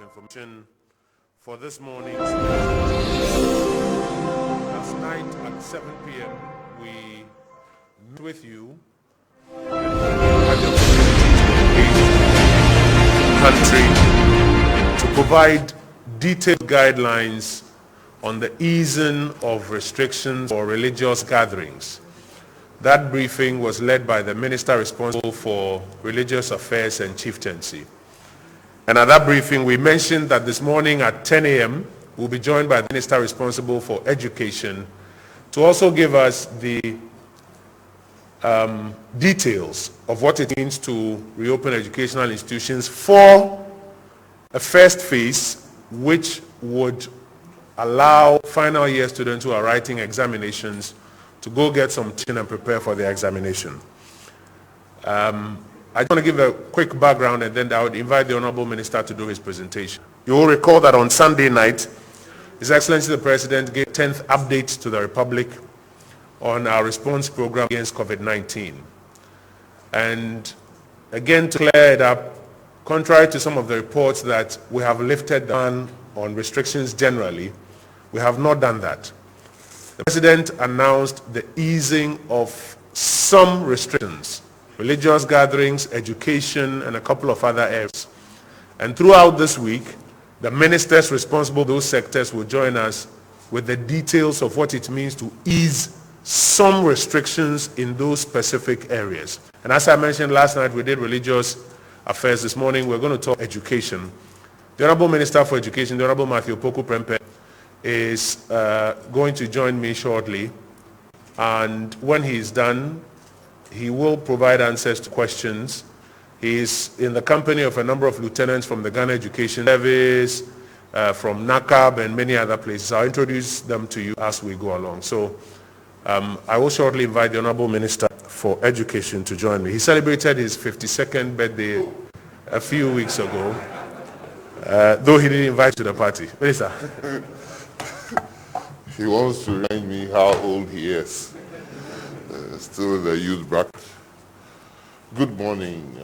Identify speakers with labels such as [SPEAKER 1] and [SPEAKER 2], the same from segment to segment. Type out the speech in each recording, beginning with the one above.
[SPEAKER 1] information for this morning. Last night at 7 p.m. we met with you and had the opportunity to engage the country to provide detailed guidelines on the easing of restrictions for religious gatherings. That briefing was led by the Minister responsible for Religious Affairs and Chieftaincy. And at that briefing, we mentioned that this morning at 10 a.m., we'll be joined by the Minister responsible for Education to also give us the details of what it means to reopen educational institutions for a first phase, which would allow final year students who are writing examinations to go get some teaching and prepare for their examination. I just want to give a quick background and then I would invite the Honorable Minister to do his presentation. You will recall that on Sunday night, His Excellency the President gave 10th update to the Republic on our response program against COVID-19. And again, to clear it up, contrary to some of the reports that we have lifted the ban on restrictions generally, we have not done that. The President announced the easing of some restrictions, religious gatherings, education, and a couple of other areas. And throughout this week, the ministers responsible for those sectors will join us with the details of what it means to ease some restrictions in those specific areas. And as I mentioned last night, we did religious affairs. This morning, we're going to talk education. The Honorable Minister for Education, the Honorable Opoku Prempeh, is going to join me shortly. And when he is done, he will provide answers to questions. He is in the company of a number of lieutenants from the Ghana Education Service, from NACAB and many other places. I'll introduce them to you as we go along. So I will shortly invite the Honorable Minister for Education to join me. He celebrated his 52nd birthday a few weeks ago, though he didn't invite you to the party. Minister.
[SPEAKER 2] He wants to remind me how old he is. Still in the youth bracket. Good morning,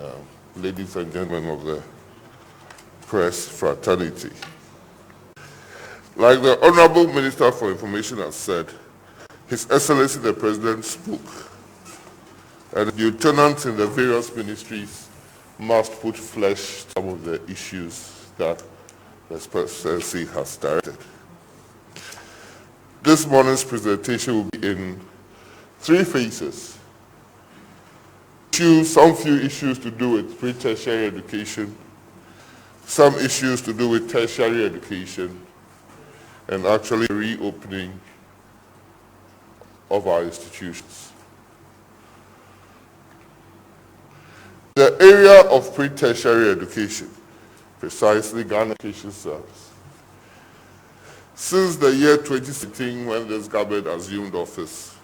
[SPEAKER 2] ladies and gentlemen of the press fraternity. Like the Honorable Minister for Information has said, His Excellency the President spoke, and the lieutenants in the various ministries must put flesh to some of the issues that the Presidency has directed. This morning's presentation will be in 3 phases. Some few issues to do with pre-tertiary education, some issues to do with tertiary education, and actually reopening of our institutions. The area of pre-tertiary education, precisely Ghana Education Service. Since the year 2016, when this government assumed office,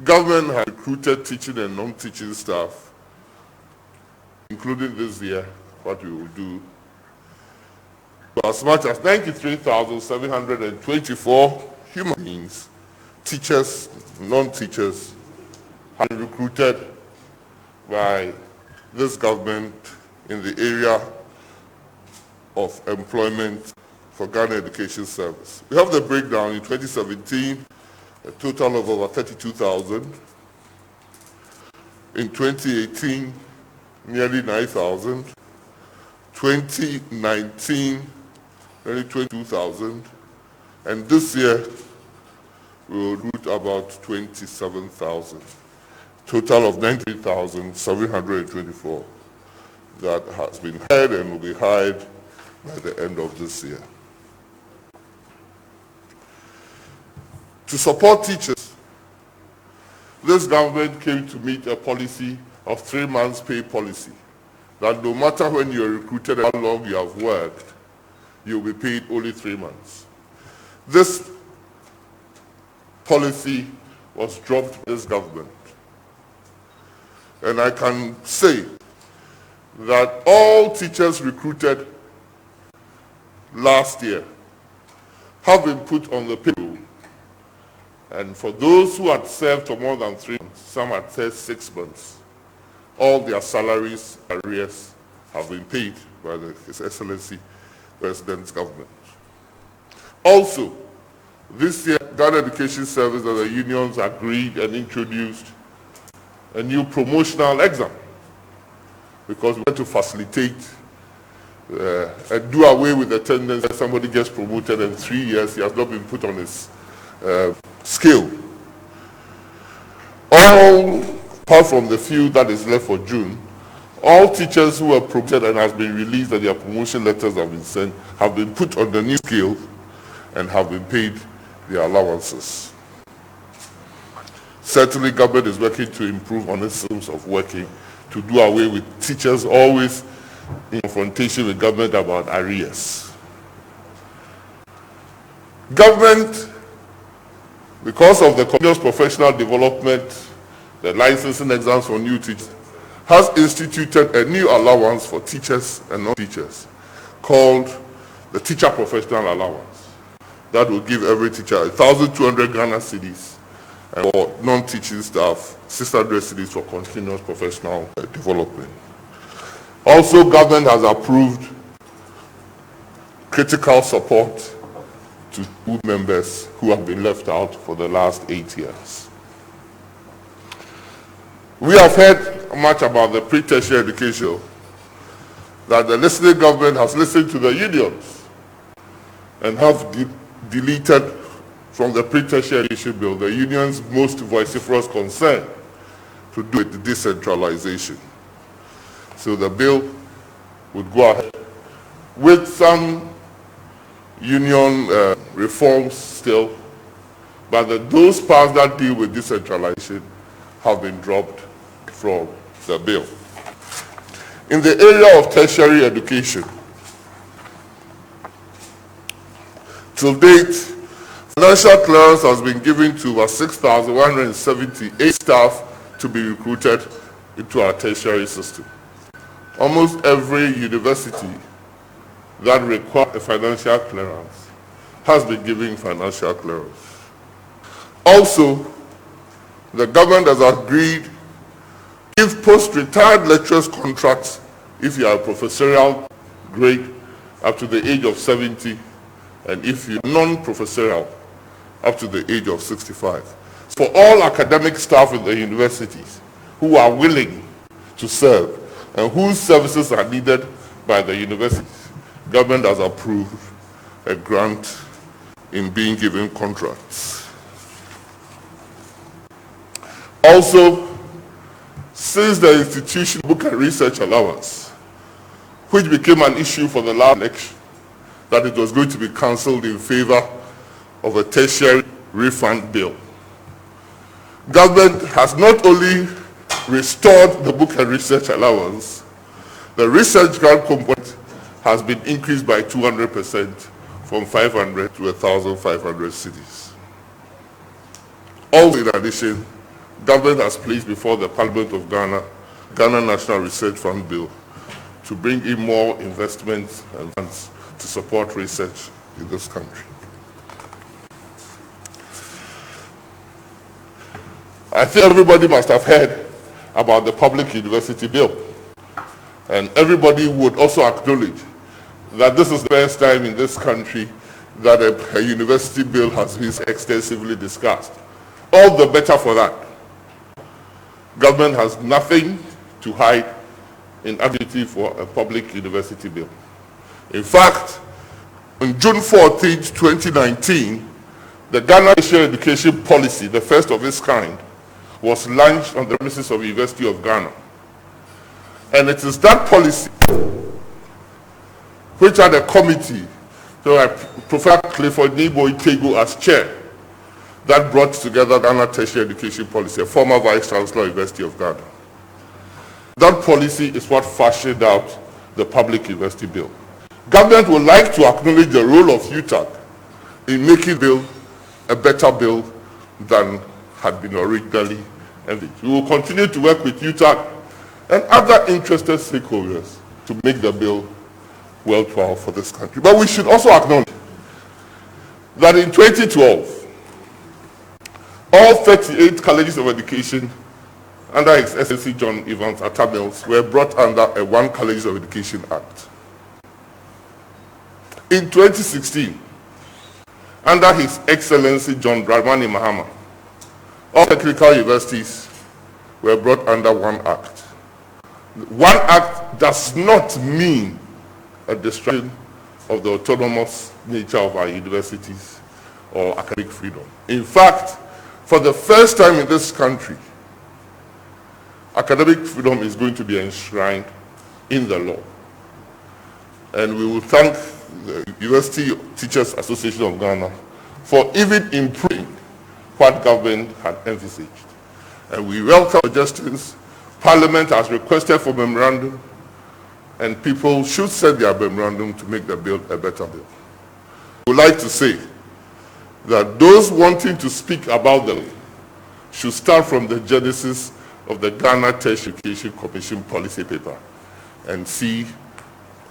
[SPEAKER 2] government has recruited teaching and non-teaching staff, including this year, what we will do, as much as 93,724 human beings, teachers, non-teachers, have been recruited by this government in the area of employment for Ghana Education Service. We have the breakdown in 2017, a total of over 32,000. In 2018, nearly 9,000. 2019, nearly 22,000. And this year, we will recruit about 27,000. Total of 19,724 that has been hired and will be hired by the end of this year. To support teachers, this government came to meet a policy of 3 months pay policy, that no matter when you are recruited and how long you have worked, you will be paid only 3 months. This policy was dropped by this government. And I can say that all teachers recruited last year have been put on the payroll. And for those who had served for more than 3 months, some had served 6 months, all their salaries, arrears have been paid by His Excellency President's government. Also, this year, Ghana Education Service and the unions agreed and introduced a new promotional exam because we want to facilitate and do away with the tendency that somebody gets promoted in 3 years, he has not been put on his scale. All, apart from the few that is left for June, all teachers who are promoted and has been released and their promotion letters have been sent have been put on the new scale and have been paid their allowances. Certainly, government is working to improve on its systems of working to do away with teachers always in confrontation with government about arrears. Government, because of the continuous professional development, the licensing exams for new teachers, has instituted a new allowance for teachers and non-teachers called the Teacher Professional Allowance. That will give every teacher 1,200 Ghana cedis, and for non-teaching staff 600 cedis for continuous professional development. Also, government has approved critical support to school members who have been left out for the last 8 years. We have heard much about the pre-tertiary education, that the listening government has listened to the unions and have deleted from the pre-tertiary education bill the union's most vociferous concern to do with the decentralization. So the bill would go ahead with some union reforms still, but those parts that deal with decentralization have been dropped from the bill. In the area of tertiary education, to date, financial clearance has been given to over 6,178 staff to be recruited into our tertiary system. Almost every university that requires a financial clearance has been giving financial clearance. Also, the government has agreed to give post-retired lecturers contracts if you are a professorial grade up to the age of 70, and if you're non-professorial up to the age of 65. For all academic staff in the universities who are willing to serve and whose services are needed by the universities, government has approved a grant in being given contracts. Also, since the institution book and research allowance, which became an issue for the last election, that it was going to be cancelled in favor of a tertiary refund bill. Government has not only restored the book and research allowance, the research grant component has been increased by 200% from 500 to 1,500 cedis. Also, in addition, government has placed before the Parliament of Ghana National Research Fund Bill to bring in more investments and funds to support research in this country. I think everybody must have heard about the public university bill. And everybody would also acknowledge that this is the first time in this country that a university bill has been extensively discussed. All the better for that. Government has nothing to hide in advocating for a public university bill. In fact, on June 14, 2019, the Ghana Tertiary Education Policy, the first of its kind, was launched on the premises of the University of Ghana. And it is that policy which had a committee, so Professor Clifford Nibo Itego as chair, that brought together Ghana Tertiary Education Policy, a former Vice Chancellor, University of Ghana. That policy is what fashioned out the public university bill. Government would like to acknowledge the role of UTAG in making the bill a better bill than had been originally envisaged. We will continue to work with UTAG and other interested stakeholders to make the bill worthwhile for this country. But we should also acknowledge that in 2012, all 38 colleges of education under His Excellency John Evans Atta Mills were brought under a One College of Education Act. In 2016, under His Excellency John Dramani Mahama, all technical universities were brought under one act. One act does not mean a destruction of the autonomous nature of our universities or academic freedom. In fact, for the first time in this country, academic freedom is going to be enshrined in the law. And we will thank the University Teachers Association of Ghana for even improving what government had envisaged. And we welcome suggestions. Parliament has requested for memorandum, and people should send their memorandum to make the bill a better bill. I would like to say that those wanting to speak about the law should start from the genesis of the Ghana Tertiary Education Commission policy paper and see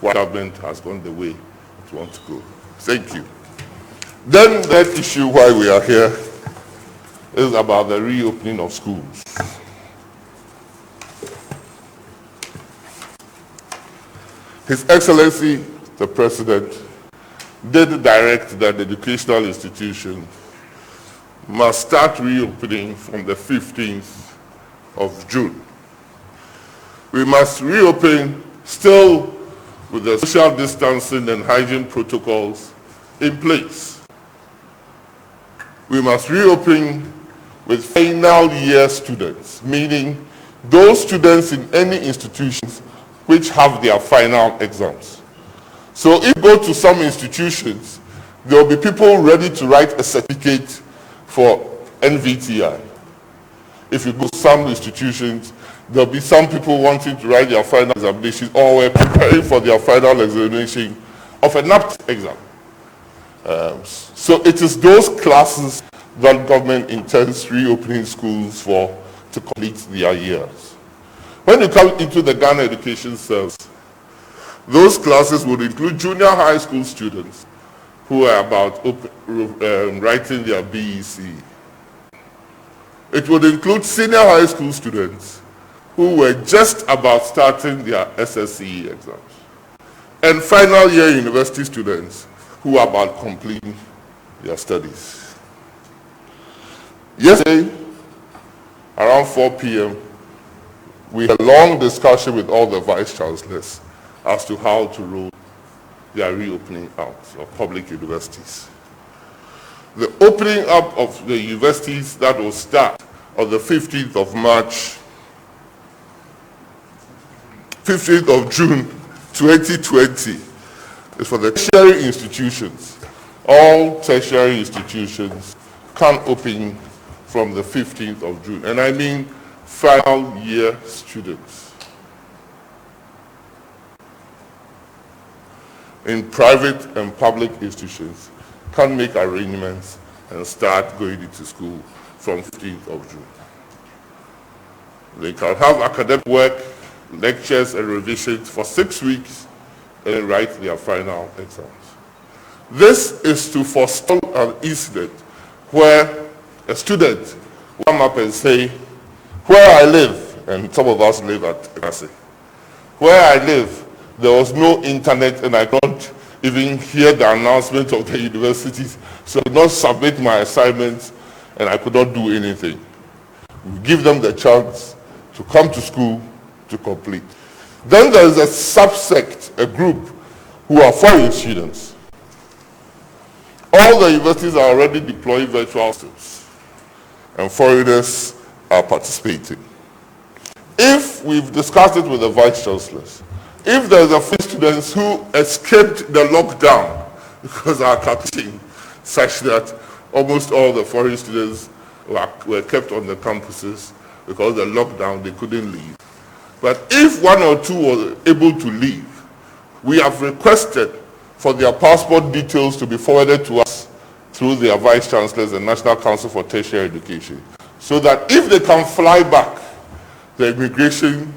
[SPEAKER 2] why government has gone the way it wants to go. Thank you. Then that issue why we are here is about the reopening of schools. His Excellency, the President, did direct that the educational institutions must start reopening from the 15th of June. We must reopen still with the social distancing and hygiene protocols in place. We must reopen with final year students, meaning those students in any institutions which have their final exams. So if you go to some institutions, there will be people ready to write a certificate for NVTI. If you go to some institutions, there will be some people wanting to write their final examination or were preparing for their final examination of a NAPT exam. So it is those classes that government intends reopening schools for to complete their years. When you come into the Ghana Education Service, those classes would include junior high school students who are about writing their BEC. It would include senior high school students who were just about starting their SSCE exams. And final year university students who are about completing their studies. Yesterday, around 4 p.m., we had a long discussion with all the vice chancellors as to how to roll their reopening out of public universities. The opening up of the universities that will start on the 15th of March, 15th of June 2020 is for the tertiary institutions. All tertiary institutions can open from the 15th of June. And I mean final year students. In private and public institutions can make arrangements and start going into school from 15th of June. They can have academic work, lectures and revisions for 6 weeks and write their final exams. This is to forestall an incident where a student will come up and say, where I live, and some of us live at Ekasi, where I live, there was no internet and I don't even hear the announcement of the universities, so I could not submit my assignments and I could not do anything. We give them the chance to come to school to complete. Then there is a subsect, a group, who are foreign students. All the universities are already deploying virtual students, and foreigners are participating. If we've discussed it with the vice chancellors, if there's a few students who escaped the lockdown because our calculation such that almost all the foreign students were kept on the campuses because of the lockdown, they couldn't leave. But if one or two were able to leave, we have requested for their passport details to be forwarded to us through their vice chancellors and National Council for Tertiary Education, so that if they can fly back, the immigration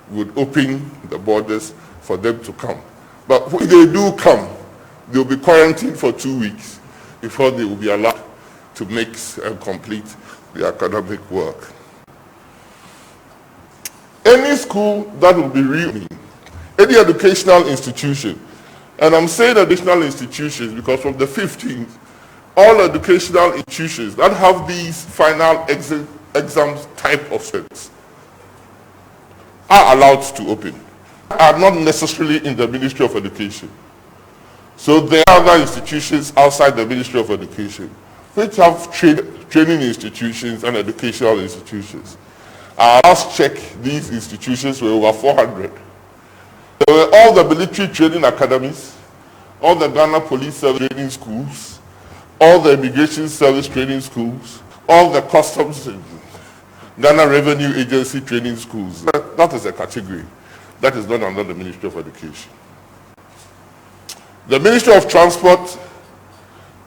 [SPEAKER 2] would open the borders for them to come. But when they do come, they'll be quarantined for 2 weeks before they will be allowed to make and complete the academic work. Any school that will be reopening, any educational institution, and I'm saying educational institutions because from the 15th, all educational institutions that have these final exams type of sets are allowed to open, are not necessarily in the Ministry of Education. So there are other institutions outside the Ministry of Education which have training institutions and educational institutions. Last check, these institutions were over 400. There were all the military training academies, all the Ghana Police Service training schools, all the Immigration Service training schools, all the Customs and Ghana Revenue Agency training schools. That is a category that is not under the Ministry of Education. The Ministry of Transport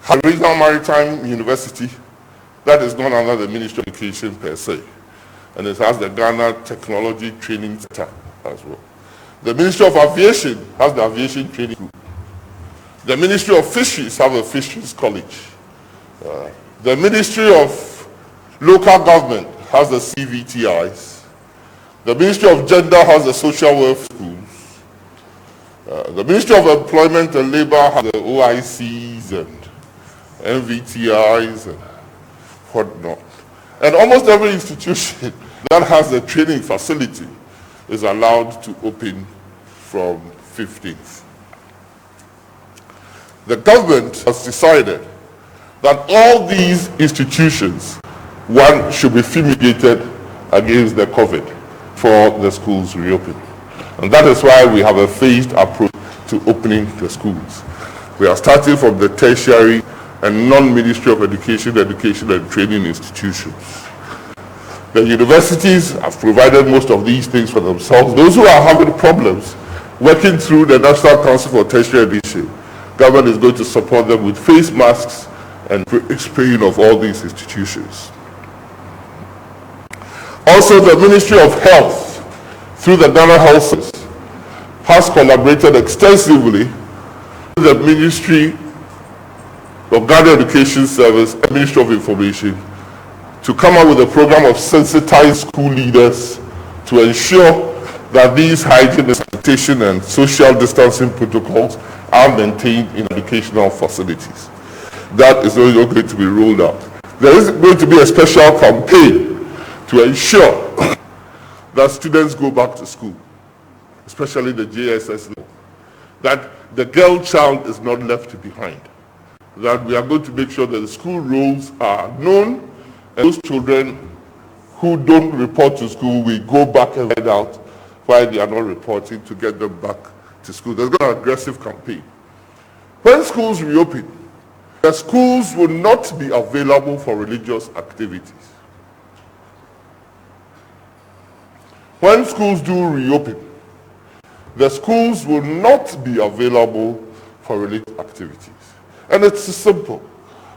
[SPEAKER 2] has a regional maritime university that is not under the Ministry of Education per se, and it has the Ghana Technology Training Center as well. The Ministry of Aviation has the Aviation Training Group. The Ministry of Fisheries has a Fisheries College. The Ministry of Local Government has the CVTIs. The Ministry of Gender has the Social Welfare Schools. The Ministry of Employment and Labor has the OICs and MVTIs and whatnot. And almost every institution that has a training facility is allowed to open from 15th. The government has decided that all these institutions, one, should be fumigated against the COVID for the schools reopen. And that is why we have a phased approach to opening the schools. We are starting from the tertiary and non-Ministry of Education and training institutions. The universities have provided most of these things for themselves. Those who are having problems working through the National Council for Tertiary Education, government is going to support them with face masks and spraying of all these institutions. Also, the Ministry of Health, through the Ghana Health Service, has collaborated extensively with the Ministry of Ghana Education Service and Ministry of Information to come up with a program of sensitized school leaders to ensure that these hygiene, sanitation, and social distancing protocols are maintained in educational facilities. That is also going to be rolled out. There is going to be a special campaign to ensure that students go back to school, especially the JSS level, that the girl child is not left behind, that we are going to make sure that the school rules are known, and those children who don't report to school, we go back and find out why they are not reporting to get them back to school. There's going to be an aggressive campaign. When schools reopen, the schools will not be available for religious activities. When schools do reopen, the schools will not be available for religious activities. And it's simple.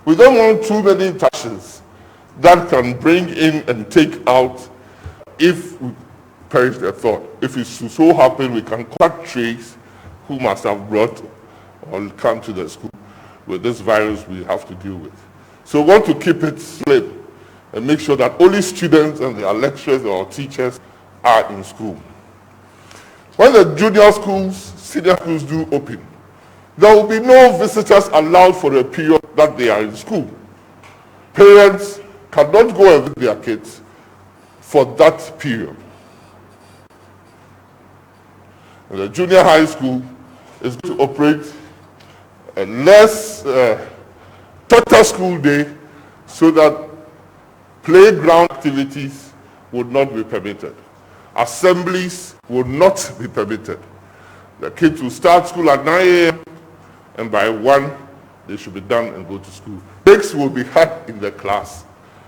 [SPEAKER 2] We don't want too many touches that can bring in and take out if we perish their thought. If it so happen, we can contact trace who must have brought or come to the school with this virus we have to deal with. So we want to keep it slim and make sure that only students and their lecturers or teachers are in school. When the junior schools, senior schools do open, there will be no visitors allowed for the period that they are in school. Parents cannot go and visit their kids for that period. And the junior high school is going to operate a less shorter school day so that playground activities would not be permitted. Assemblies will not be permitted. The kids will start school at 9 a.m. and by 1 they should be done and go to school. Breaks will be had in the class.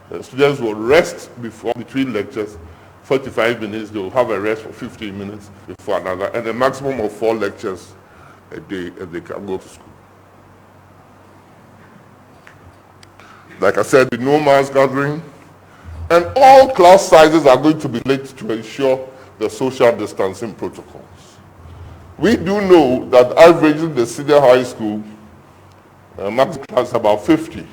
[SPEAKER 2] The students will rest between lectures, 45 minutes. They will have a rest for 15 minutes before another, and a maximum of 4 lectures a day, and they can go to school. Like I said, no mass gathering, and all class sizes are going to be linked to ensure the social distancing protocols. We do know that averaging the senior high school max class about 50.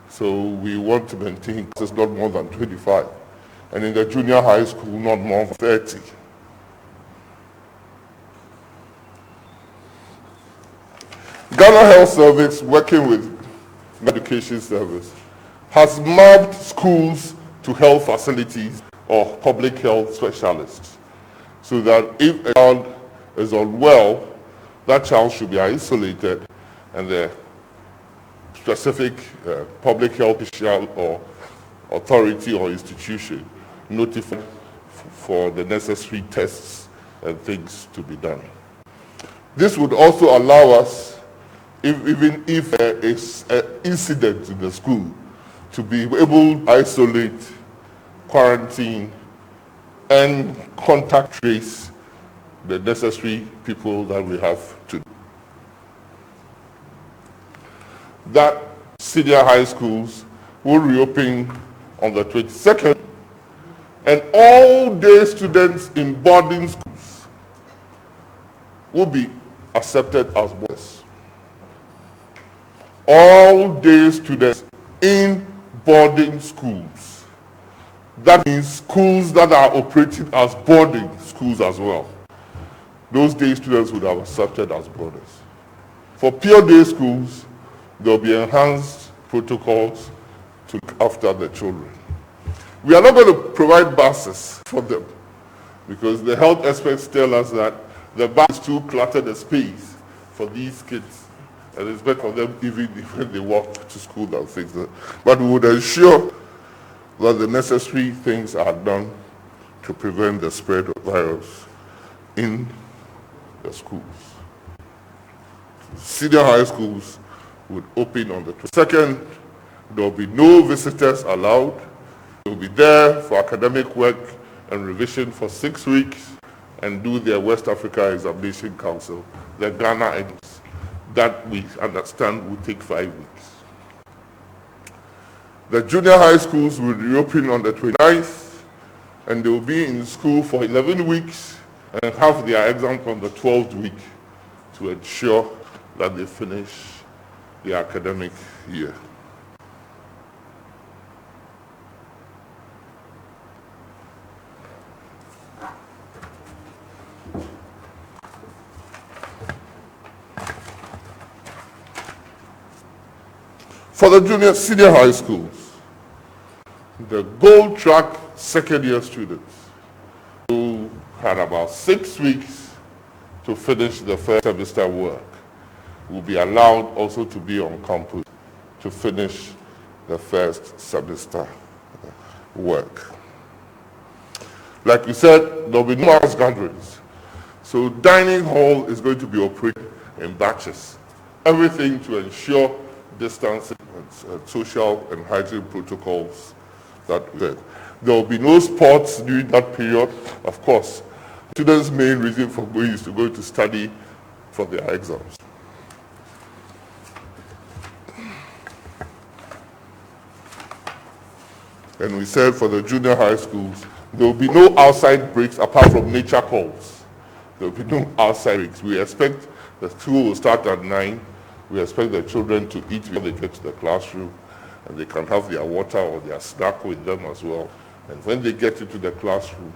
[SPEAKER 2] So we want to maintain classes not more than 25. and in the junior high school, not more than 30. Ghana Health Service, working with Education Service, has mapped schools to health facilities or public health specialists, so that if a child is unwell, that child should be isolated and the specific public health official or authority or institution notified for the necessary tests and things to be done. This would also allow us, even if there is an incident in the school, to be able to isolate, quarantine, and contact trace the necessary people that we have to do. That senior high schools will reopen on the 22nd, and all day students in boarding schools will be accepted as boarders. All day students in boarding schools. That means schools that are operating as boarding schools as well. Those day students would have accepted as boarders. For pure day schools, there will be enhanced protocols to look after the children. We are not going to provide buses for them because the health experts tell us that the bus is too cluttered a space for these kids, and it's better for them even when they walk to school and things like that. But we would ensure that the necessary things are done to prevent the spread of virus in the schools. Senior high schools would open on the 22nd. There will be no visitors allowed. They will be there for academic work and revision for 6 weeks and do their West Africa Examination Council, the Ghana exams, that we understand will take 5 weeks. The junior high schools will reopen on the 29th, and they will be in school for 11 weeks and have their exams on the 12th week to ensure that they finish the academic year. For the senior high schools, the gold track second year students who had about 6 weeks to finish the first semester work will be allowed also to be on campus to finish the first semester work. Like we said, there will be no mass gatherings. So dining hall is going to be operated in batches. Everything to ensure distancing and social and hygiene protocols that we have. There will be no sports during that period. Of course, students' main reason for going is to go to study for their exams. And we said for the junior high schools, there will be no outside breaks apart from nature calls. There will be no outside breaks. We expect the school will start at 9. We expect the children to eat before they get to the classroom, and they can have their water or their snack with them as well. And when they get into the classroom,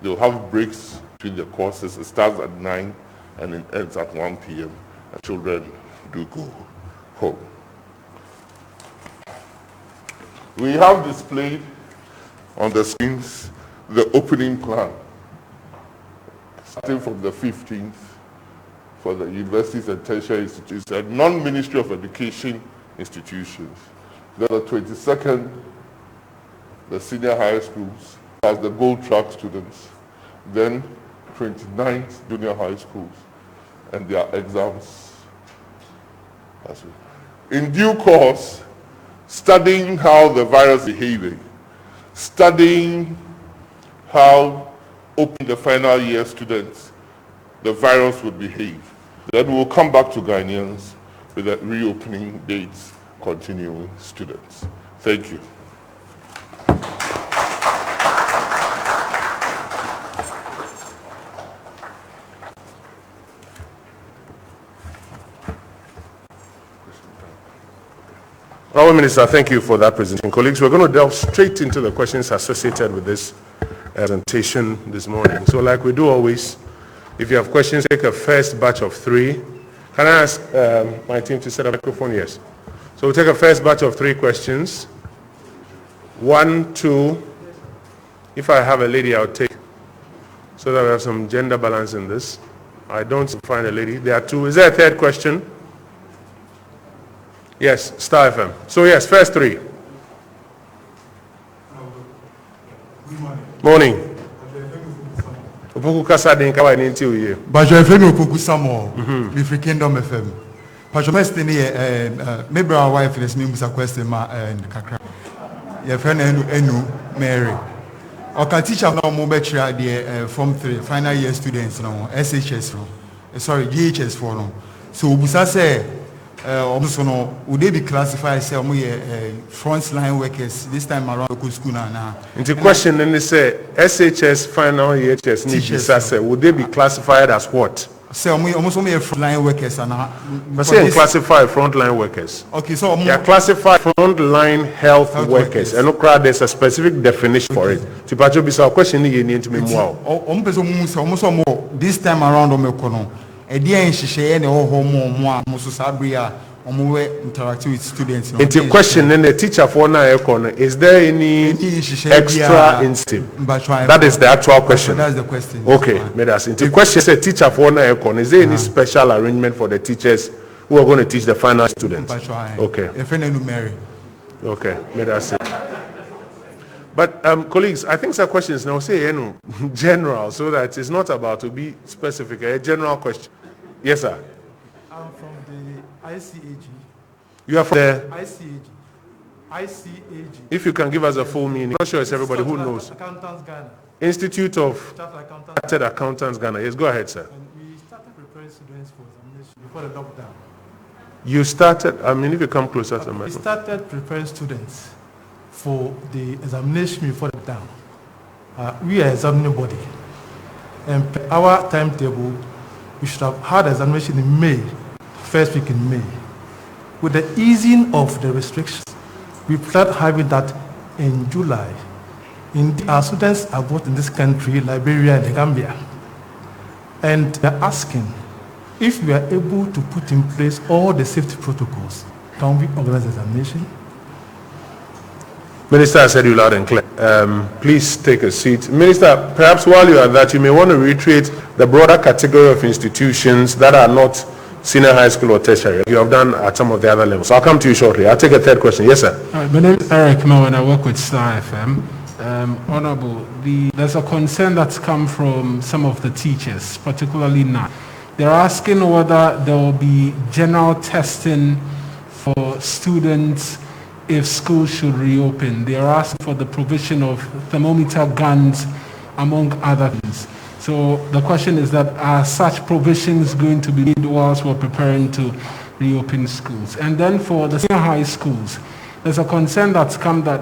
[SPEAKER 2] they'll have breaks between the courses. It starts at 9 and it ends at 1 p.m. and children do go home. We have displayed on the screens the opening plan, starting from the 15th for the universities and tertiary institutions and non-Ministry of Education institutions. Then the 22nd, the senior high schools as the gold track students. Then 29th, junior high schools and their exams as well. In due course, studying how the virus is behaving, studying how open the final year students, the virus would behave. Then we'll come back to Ghanaians with the reopening dates, continuing students. Thank you.
[SPEAKER 1] Honourable Minister, thank you for that presentation. Colleagues, we're going to delve straight into the questions associated with this presentation this morning. So like we do always, if you have questions, take a first batch of 3. Can I ask my team to set up a microphone? Yes. So we'll take a first batch of 3 questions. 1, 2. If I have a lady, I'll take, so that we have some gender balance in this. I don't find a lady. There are 2. Is there a third question? Yes, Star FM. So yes, first 3.
[SPEAKER 3] Good morning.
[SPEAKER 1] Morning. Opoku kasa den kawa ni nti oye.
[SPEAKER 3] Bajo FM Opoku Samo. We free Kingdom FM. Bajo mesti ni maybe our wife is me musa question ma kakra. Your friend enu Mary. Oka teacher na mo be try the form 3 final year students no SHS no. Sorry, GHS for no. So obusa say also no would they be classified as front line workers this time around local school now?
[SPEAKER 1] And the question then they say SHS final EHS teachers would they be classified as what?
[SPEAKER 3] Say almost only front line workers and
[SPEAKER 1] but say classified front line workers.
[SPEAKER 3] Okay, so
[SPEAKER 1] they are classified front line health workers. And look, there's a specific definition for it. To patch up our question you need to me more.
[SPEAKER 3] This time around interacting with students.
[SPEAKER 1] It's a question then the teacher for now is there any extra incentive? That is the actual question.
[SPEAKER 3] That's the question.
[SPEAKER 1] Okay, the question is a teacher for now is there any special arrangement for the teachers who are going to teach the final students? Okay. Okay, that's it. But colleagues, I think some questions now say general, so that it's not about to be specific. A general question. Yes, sir.
[SPEAKER 4] I'm from the ICAG.
[SPEAKER 1] You are from the
[SPEAKER 4] ICAG.
[SPEAKER 1] If you can give us a full meaning. I'm not sure it's everybody who knows.
[SPEAKER 4] Accountants Ghana.
[SPEAKER 1] Institute of Chartered Accountants Ghana. Yes, go ahead, sir.
[SPEAKER 4] And we started preparing students for examination before the lockdown.
[SPEAKER 1] You started, if you come closer to the microphone.
[SPEAKER 4] We started preparing students for the examination before the lockdown. We are examining body. And our timetable, we should have had examination in May, first week in May. With the easing of the restrictions, we start having that in July. Our students are both in this country, Liberia and the Gambia. And they're asking if we are able to put in place all the safety protocols, can we organize examination?
[SPEAKER 1] Minister, I said you loud and clear. Please take a seat. Minister, perhaps while you are that, you may want to reiterate the broader category of institutions that are not senior high school or tertiary. You have done at some of the other levels. I'll come to you shortly. I'll take a third question. Yes, sir.
[SPEAKER 5] My name is Eric Mo and I work with Star FM. Honorable, there's a concern that's come from some of the teachers, particularly now. They're asking whether there will be general testing for students if schools should reopen. They are asking for the provision of thermometer guns, among other things. So the question is that are such provisions going to be made whilst we're preparing to reopen schools? And then for the senior high schools, there's a concern that's come that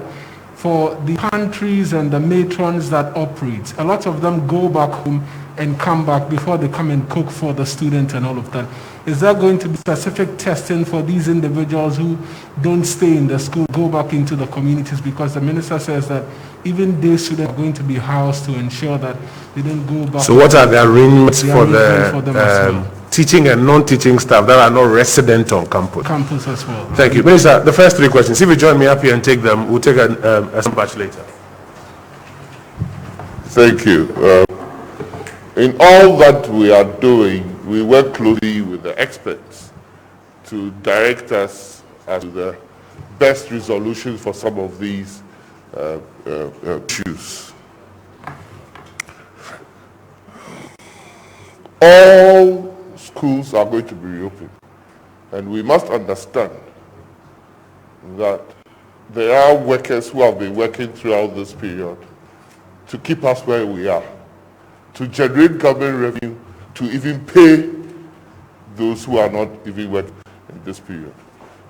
[SPEAKER 5] for the pantries and the matrons that operate, a lot of them go back home and come back before they come and cook for the students and all of that. Is there going to be specific testing for these individuals who don't stay in the school, go back into the communities? Because the minister says that even day students are going to be housed to ensure that they don't go back.
[SPEAKER 1] So what are the arrangements for the teaching and non-teaching staff that are not resident on campus?
[SPEAKER 5] Campus as well.
[SPEAKER 1] Thank you. Minister, the first 3 questions, if you join me up here and take them, we'll take a batch later.
[SPEAKER 2] Thank you. In all that we are doing, we work closely with the experts to direct us as to the best resolution for some of these issues. All schools are going to be reopened, and we must understand that there are workers who have been working throughout this period to keep us where we are, to generate government revenue, to even pay those who are not even working in this period.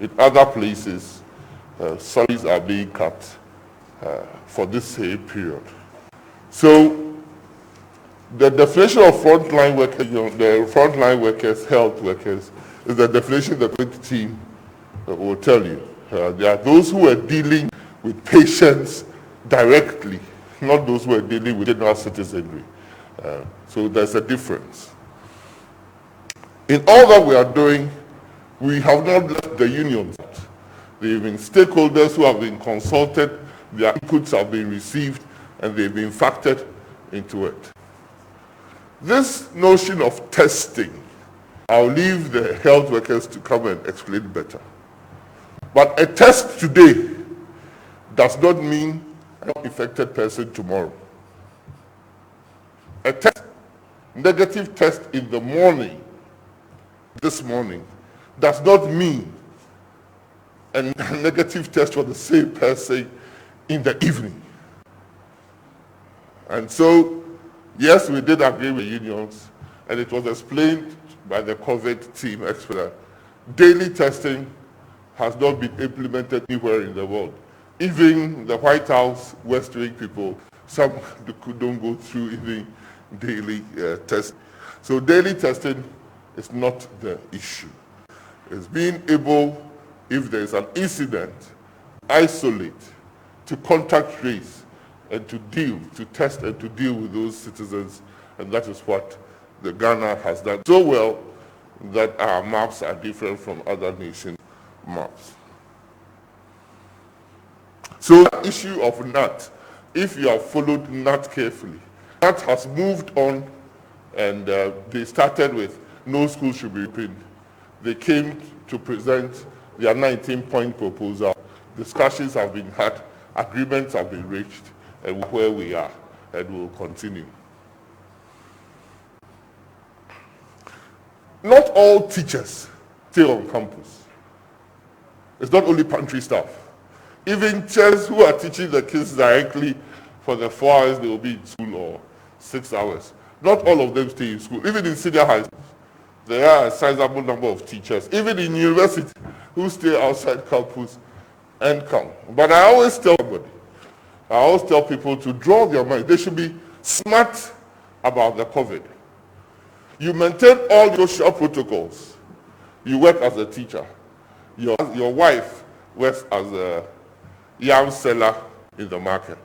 [SPEAKER 2] In other places, salaries are being cut for this same period. So the definition of frontline workers, the frontline workers, health workers, is the definition the committee team will tell you. There are those who are dealing with patients directly, not those who are dealing with general citizenry. So there's a difference. In all that we are doing, we have not left the unions out. There have been stakeholders who have been consulted, their inputs have been received, and they've been factored into it. This notion of testing, I'll leave the health workers to come and explain better. But a test today does not mean an infected person tomorrow. A test, negative test in the morning, this morning, does not mean a negative test for the same person in the evening. And so, yes, we did agree with unions, and it was explained by the COVID team expert. Daily testing has not been implemented anywhere in the world. Even the White House, West Wing people, some don't go through even daily testing. So daily testing is not the issue. It's being able, if there's an incident, isolate, to contact trace, and to test and to deal with those citizens. And that is what the Ghana has done so well, that our maps are different from other nations' maps. So the issue of NAT, if you have followed NAT carefully, NAT has moved on, and they started with no school should be opened. They came to present their 19-point proposal. Discussions have been had, agreements have been reached, and where we are, and we'll continue. Not all teachers stay on campus. It's not only pantry staff. Even teachers who are teaching the kids directly for the 4 hours they will be in school, or 6 hours. Not all of them stay in school. Even in senior high schools, there are a sizable number of teachers, even in university, who stay outside campus and come. But I always tell people to draw their mind. They should be smart about the COVID. You maintain all your social protocols. You work as a teacher. Your wife works as a yam seller in the market.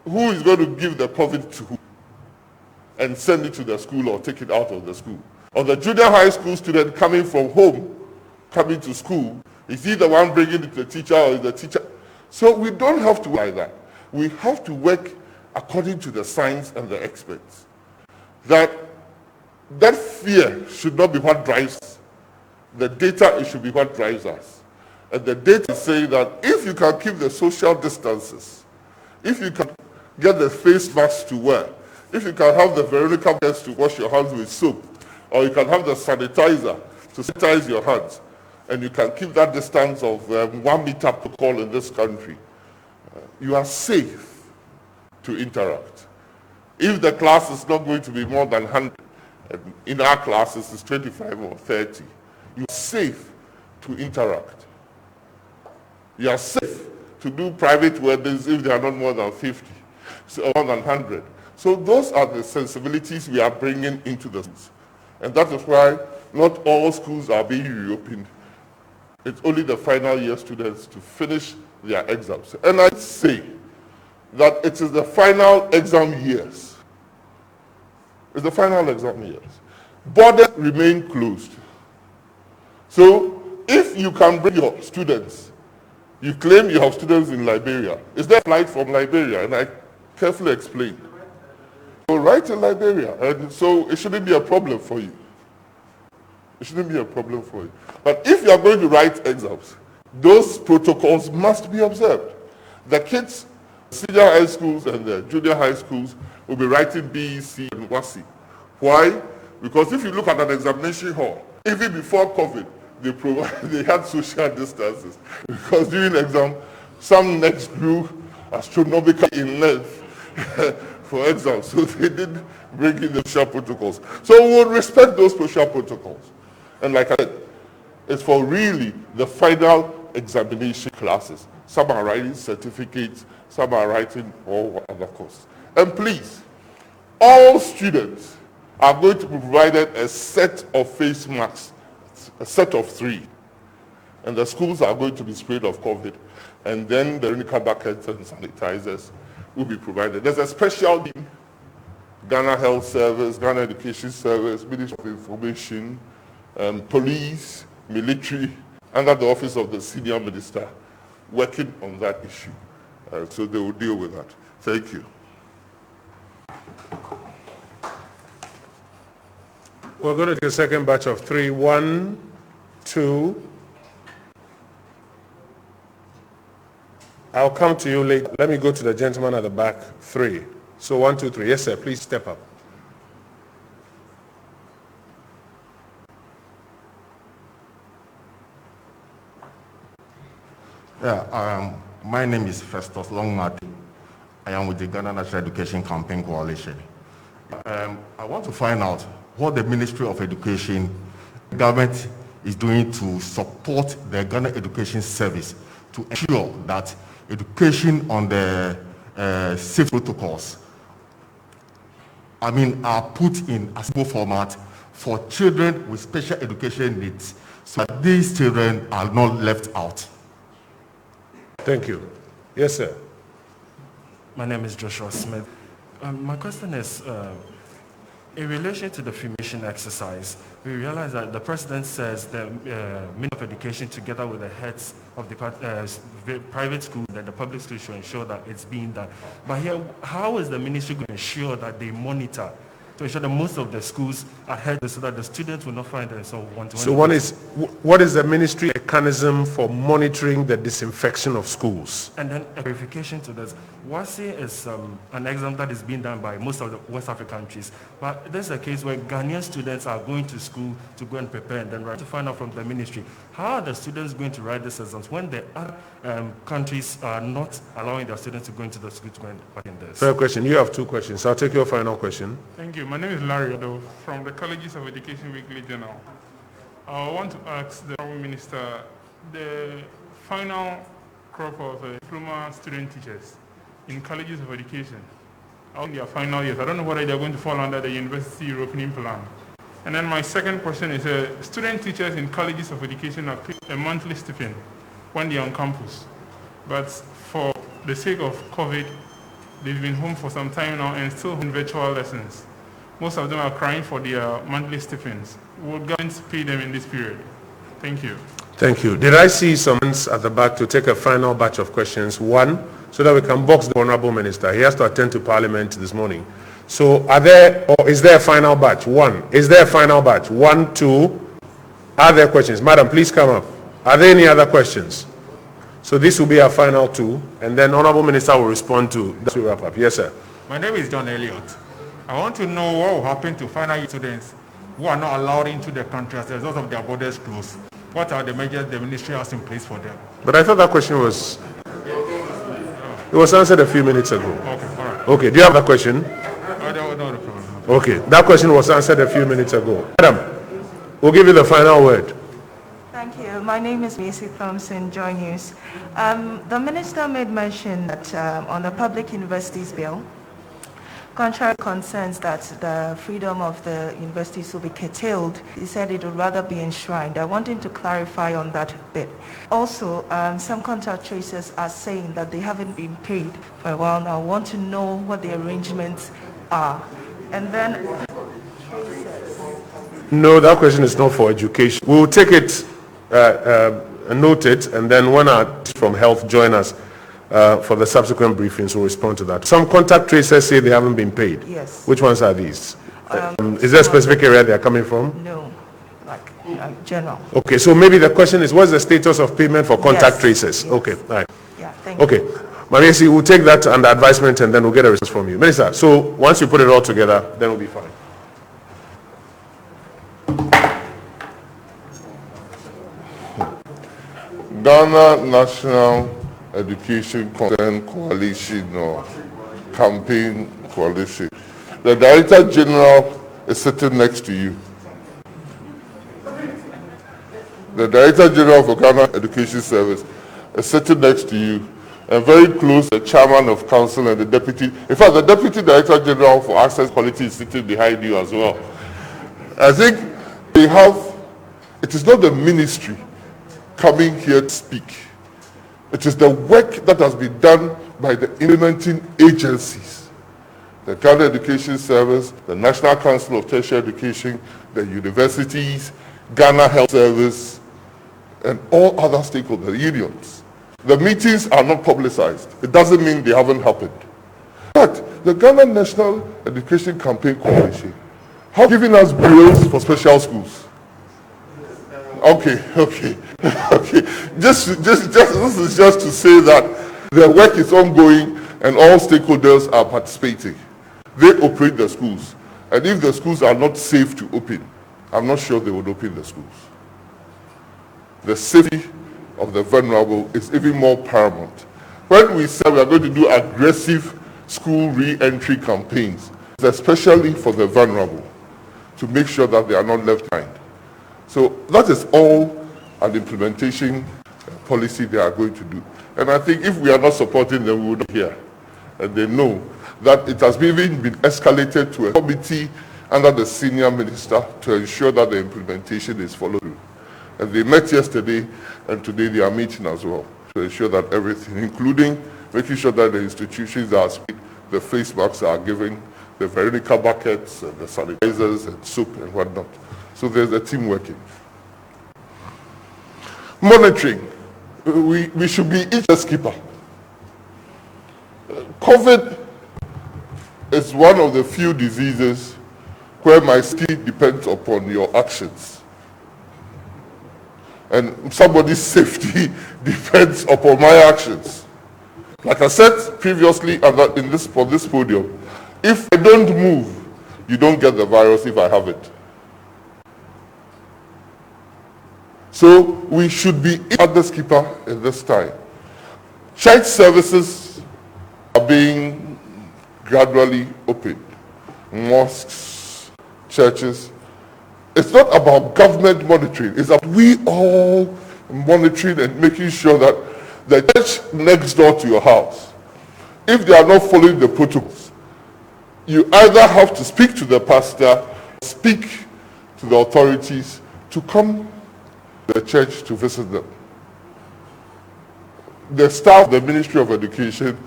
[SPEAKER 2] Who is going to give the COVID to who? And send it to the school or take it out of the school? Or the junior high school student coming from home, coming to school, is he the one bringing it to the teacher, or is the teacher? So we don't have to work like that. We have to work according to the science and the experts. That fear should not be what drives us. The data, it should be what drives us. And the data is saying that if you can keep the social distances, if you can get the face masks to wear, if you can have the Veronica test to wash your hands with soap, or you can have the sanitizer to sanitize your hands, and you can keep that distance of 1 meter protocol in this country, you are safe to interact. If the class is not going to be more than 100, in our classes it's 25 or 30, you are safe to interact. You are safe to do private weddings if they are not more than 50, so more than 100. So those are the sensibilities we are bringing into the schools. And that is why not all schools are being reopened. It's only the final year students to finish their exams. And I say that it is the final exam years. It's the final exam years. Borders remain closed. So if you can bring your students, you claim you have students in Liberia. Is there a flight from Liberia? And I carefully explained. So right in Liberia, and so it shouldn't be a problem for you. It shouldn't be a problem for you. But if you are going to write exams, those protocols must be observed. The kids, senior high schools and the junior high schools will be writing BEC and WASI. Why? Because if you look at an examination hall, even before COVID, they had social distances. Because during exam, some necks grew astronomically in length for exams. So they did bring in the social protocols. So we will respect those social protocols. And like I said, it's for really the final examination classes. Some are writing certificates, some are writing all other courses. And please, all students are going to be provided a set of face masks, a set of 3. and the schools are going to be sprayed of COVID, and then the Renica buckets and sanitizers will be provided. There's a special team, Ghana Health Service, Ghana Education Service, Ministry of Information, police, military, under the office of the senior minister, working on that issue. So they will deal with that. Thank you.
[SPEAKER 1] We're going to take a second batch of 3. 1, 2. I'll come to you later. Let me go to the gentleman at the back. 3. So 1, 2, 3. Yes, sir. Please step up.
[SPEAKER 6] Yeah, my name is Festus Longmati. I am with the Ghana National Education Campaign Coalition. I want to find out what the Ministry of Education government is doing to support the Ghana Education Service to ensure that education on the safe protocols, are put in a simple format for children with special education needs, so that these children are not left out.
[SPEAKER 1] Thank you. Yes, sir.
[SPEAKER 7] My name is Joshua Smith. My question is, in relation to the fumation exercise, we realize that the president says the Ministry of Education, together with the heads of the private schools and the public schools, should ensure that it's being done. But here, how is the ministry going to ensure that they monitor to ensure that most of the schools adhere to this so that the students will not find themselves one-to-one?
[SPEAKER 1] So one is, what is the ministry mechanism for monitoring the disinfection of schools?
[SPEAKER 7] And then a verification to this. WASI is an exam that is being done by most of the West African countries. But there's a case where Ghanaian students are going to school to go and prepare and then to find out from the ministry. How are the students going to write these exams when the other countries are not allowing their students to go into the school to go and in this?
[SPEAKER 1] Fair question. You have 2 questions. I'll take your final question.
[SPEAKER 8] Thank you. My name is Larry Odo from the Colleges of Education Weekly Journal. I want to ask the Prime Minister, the final crop of diploma student teachers in colleges of education are in their final years. I don't know whether they're going to fall under the university reopening plan. And then my second question is, student teachers in colleges of education are paid a monthly stipend when they're on campus. But for the sake of COVID, they've been home for some time now and still in virtual lessons. Most of them are crying for their monthly stipends. Will government pay them in this period? Thank you.
[SPEAKER 1] Thank you. Did I see some hands at the back to take a final batch of questions? 1, so that we can box the Honorable Minister. He has to attend to Parliament this morning. So are there, or is there a final batch? 1. Is there a final batch? 1, 2. Are there questions? Madam, please come up. Are there any other questions? So this will be our final 2, and then Honorable Minister will respond to that. We wrap up. Yes, sir.
[SPEAKER 9] My name is John Elliott. I want to know what will happen to final year students who are not allowed into the country as a result of their borders closed. What are the measures the ministry has in place for them?
[SPEAKER 1] But I thought that question was, it was answered a few minutes ago.
[SPEAKER 9] Okay, all right.
[SPEAKER 1] Okay, do you have that question?
[SPEAKER 9] No problem.
[SPEAKER 1] Okay, that question was answered a few minutes ago. Madam, we'll give you the final word.
[SPEAKER 10] Thank you. My name is Macy Thompson, Joy News. The minister made mention that on the Public Universities Bill, contrary concerns that the freedom of the universities will be curtailed, he said it would rather be enshrined. I want him to clarify on that bit. Also, some contact tracers are saying that they haven't been paid for a while now. I want to know what the arrangements are. And then...
[SPEAKER 1] No, that question is not for education. We will take it, note it, and then when our from health join us for the subsequent briefings, we'll respond to that. Some contact tracers say they haven't been paid.
[SPEAKER 10] Yes.
[SPEAKER 1] Which ones are these? Is there a specific area they are coming from?
[SPEAKER 10] No, general.
[SPEAKER 1] Okay, so maybe the question is, what's the status of payment for contact
[SPEAKER 10] Yes.
[SPEAKER 1] tracers?
[SPEAKER 10] Yes.
[SPEAKER 1] Okay, all right.
[SPEAKER 10] Yeah, thank you.
[SPEAKER 1] Okay, Mariasi, we'll take that under advisement and then we'll get a response from you. Minister, so once you put it all together, then we'll be fine.
[SPEAKER 2] Ghana National Education Concern Coalition or Campaign Coalition. The Director General is sitting next to you. The Director General for Ghana Education Service is sitting next to you, and very close to the Chairman of Council and the Deputy. In fact, the Deputy Director General for Access Quality is sitting behind you as well. I think they have, it is not the ministry coming here to speak. It is the work that has been done by the implementing agencies. The Ghana Education Service, the National Council of Tertiary Education, the universities, Ghana Health Service, and all other stakeholder unions. The meetings are not publicized. It doesn't mean they haven't happened. But the Ghana National Education Campaign Coalition have given us bills for special schools. Okay. This is just to say that the work is ongoing and all stakeholders are participating. They operate the schools. And if the schools are not safe to open, I'm not sure they would open the schools. The safety of the vulnerable is even more paramount. When we say we are going to do aggressive school re-entry campaigns, especially for the vulnerable, to make sure that they are not left behind. So that is all an implementation policy they are going to do. And I think if we are not supporting them, we would not hear. And they know that it has even been escalated to a committee under the senior minister to ensure that the implementation is followed through. And they met yesterday, and today they are meeting as well to ensure that everything, including making sure that the institutions are sprayed, the face masks are given, the Veronica buckets, and the sanitizers, and soap, and whatnot. So there's a team working. Monitoring. We should be each keeper. COVID is one of the few diseases where my skin depends upon your actions. And somebody's safety depends upon my actions. Like I said previously on this podium, if I don't move, you don't get the virus if I have it. So we should be others keeper in this time. Church services are being gradually opened. Mosques, churches. It's not about government monitoring. It's about we all monitoring and making sure that the church next door to your house, if they are not following the protocols, you either have to speak to the pastor, speak to the authorities to come to the church to visit them. The staff of the Ministry of Education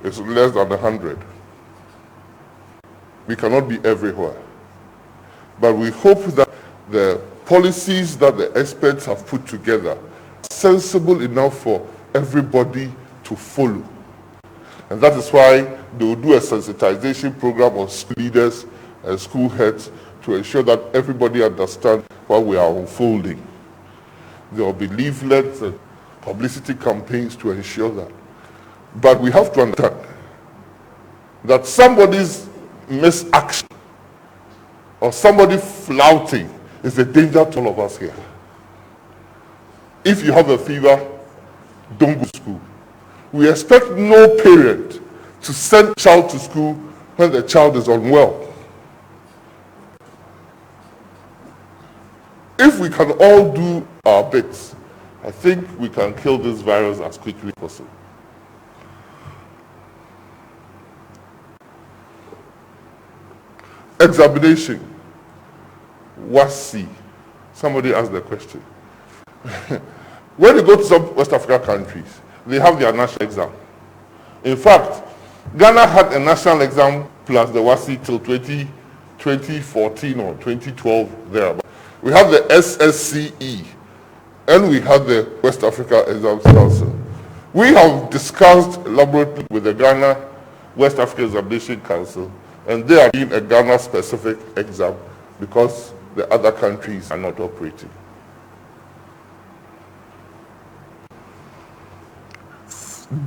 [SPEAKER 2] is less than 100. We cannot be everywhere. But we hope that the policies that the experts have put together are sensible enough for everybody to follow. And that is why they will do a sensitization program of school leaders and school heads to ensure that everybody understands what we are unfolding. There will be leaflets and publicity campaigns to ensure that. But we have to understand that somebody's misaction or somebody flouting is a danger to all of us here. If you have a fever, don't go to school. We expect no parent to send a child to school when the child is unwell. If we can all do our bits, I think we can kill this virus as quickly as possible. Examination. WASI. Somebody asked the question. When you go to some West African countries, they have their national exam. In fact, Ghana had a national exam plus the WASI till 2014 or 2012 there. We have the SSCE and we have the West Africa Exams Council. We have discussed elaborately with the Ghana West Africa Examination Council, and they are doing a Ghana-specific exam because the other countries are not operating.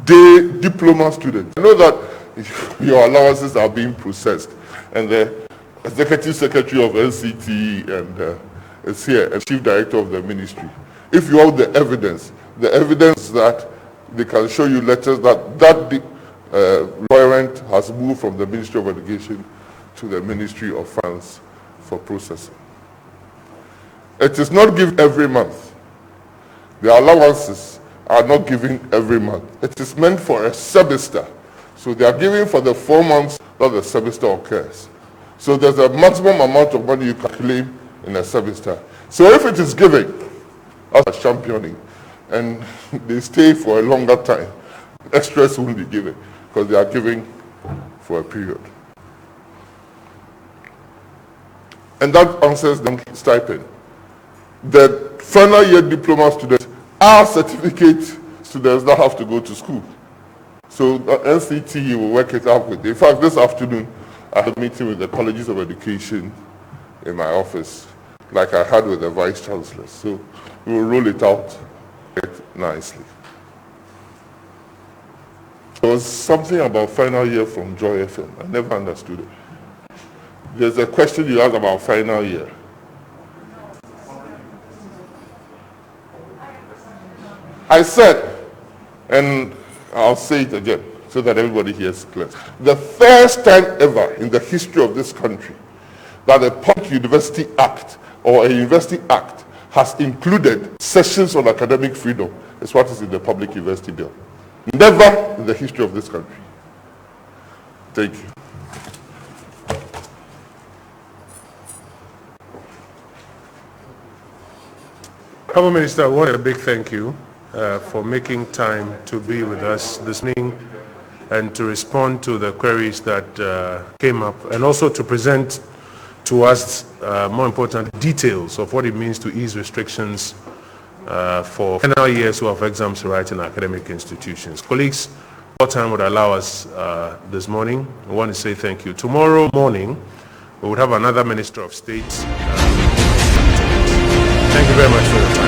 [SPEAKER 2] Day diploma students. I know that your allowances are being processed, and the Executive Secretary of NCT and is here, and Chief Director of the Ministry. If you have the evidence that they can show you letters that requirement has moved from the Ministry of Education to the Ministry of Finance for processing. It is not given every month. The allowances are not given every month. It is meant for a semester. So they are given for the 4 months that the semester occurs. So there's a maximum amount of money you can claim in a semester. So if it is given, as championing, and they stay for a longer time, extras won't be given because they are giving for a period. And that answers the stipend. The final year diploma students are certificate students that have to go to school. So the NCT will work it out with. In fact, this afternoon, I had a meeting with the colleges of education in my office, like I had with the vice chancellor. So we will roll it out nicely. There was something about final year from Joy FM. I never understood it. There's a question you asked about final year. I said, and I'll say it again so that everybody hears clear. The first time ever in the history of this country that a Public University Act or a University Act has included sessions on academic freedom is what is in the Public University Bill. Never in the history of this country. Thank you.
[SPEAKER 1] Honourable Minister, I want a big thank you for making time to be with us this evening and to respond to the queries that came up, and also to present to us, more important, details of what it means to ease restrictions for final years who have exams to write in academic institutions. Colleagues, what time would allow us this morning? I want to say thank you. Tomorrow morning, we would have another Minister of State. Thank you very much for your time.